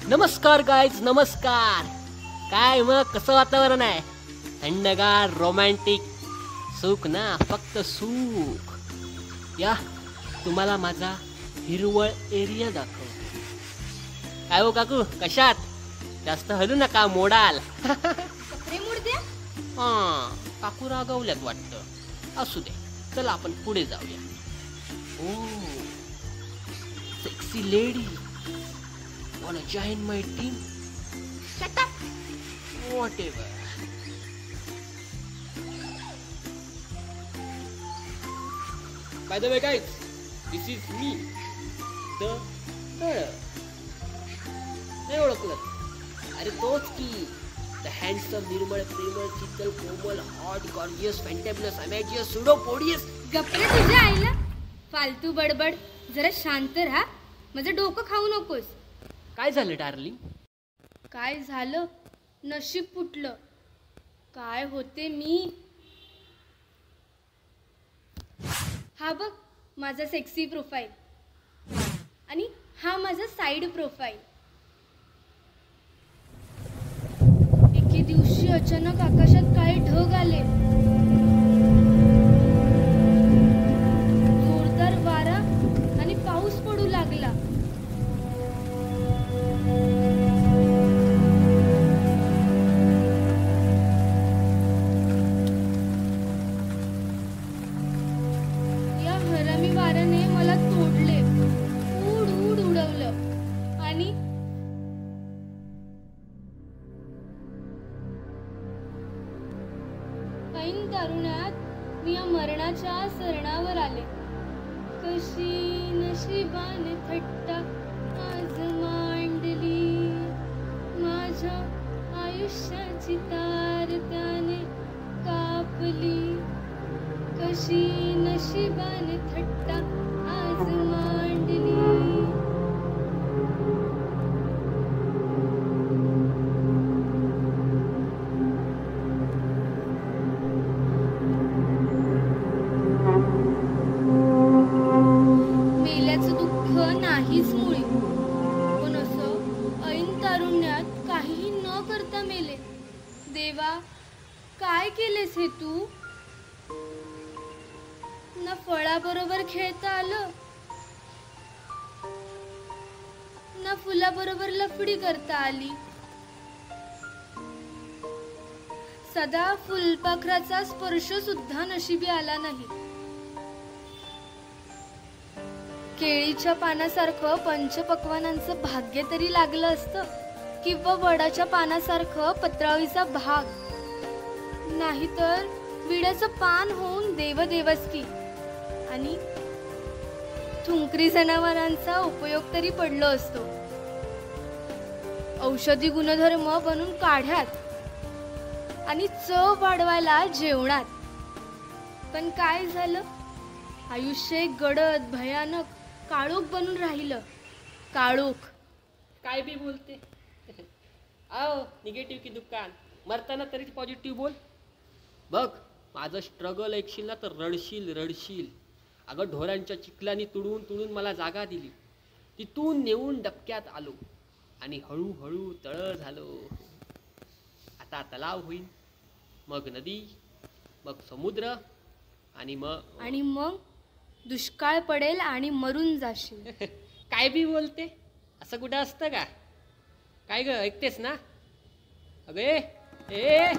नमस्कार गाईज, नमस्कार. काय मग कसं वातावरण आहे? थंडगार, रोमॅन्टिक, सुख ना, फक्त सुख. या तुम्हाला माझा हिरवळ एरिया दाखव. काय हो काकू, कशात? जास्त हलू नका, मोडाल. कपडे मुडद्या. काकू रागवल्यात वाटतं. असू दे, चला आपण पुढे जाऊया. Oh sexy lady, wanna join my team? Shut up. Whatever. By the way guys, this is me, the नाही ओळखलं? अरे तोच की, द हँडसम, निर्मळ, प्रेमळ, चित्तल, कोमल, हॉट, गॉर्जियस, फॅन्टॅबुलस, अमॅजियस, सुडोपोडियस. गप्पे तुझ्या आईला. फालतू बडबड, जरा शांत राहा. माझं डोकं खाऊ नकोस. काय झालं डार्लिंग? काय झालं? नशीब फुटलं. काय होते मी. हा बघ माझा सेक्सी प्रोफाईल आणि हा माझा साइड प्रोफाईल. एके दिवशी अचानक आकाशात काही ढग आले. जोरदार वारा आणि पाऊस पडू लागला. या हरामी वाऱ्याने मला तोडले, उड उड उडवलं आणि ऐन तारुण्यात मी या मरणाच्या सरणावर आले. कशी नशिबाने थट्टा आज मांडली, माझ्या आयुष्याची तार त्याने कापली. कशी नशिबाने थट्टा आज मांडली. मेल्याचं दुःख नाहीच मुळी, पण असं ऐन तारुण्यात काहीही न करता मेले. देवा, काय केलेस हे तू? ना फळाबरोबर खेळता आलं, ना फुलाबरोबर लफडी करता आली. सदा फुलपाखराचा स्पर्श सुद्धा नशिबी आला नाही. केळीच्या पानासारखं पंचपक्वानांचं भाग्य तरी लागलं असतं, किंवा वडाच्या पानासारखं पत्रावळीचा भाग. नाहीतर विड्याचं पान होऊन देवदेवस्की आणि थुंकरी जनावरांचा उपयोग तरी पडलो असतो. औषधी गुणधर्म बनून काढ्यात आणि चव वाढवायला जेवणात. पण काय झालं? आयुष्य एक गडद, भयानक काळोख बनून राहिलं. काळोख. काय बी बोलते. आओ निगेटिव्ह की दुकान, मरताना तरी पॉझिटिव्ह बोल. बघ माझं स्ट्रगल ऐकशील ना तर रडशील रडशील. अगं ढोरांच्या चिखलानी तुडून तुडून मला जागा दिली. तिथून नेऊन डबक्यात आलो आणि हळूहळू तळ झालो. आता तलाव होईल, मग नदी, मग समुद्र आणि मग दुष्काळ पडेल आणि मरून जाशील. काय बी बोलते. असं कुठं असतं का? काय ग, ऐकतेस ना? अगे ए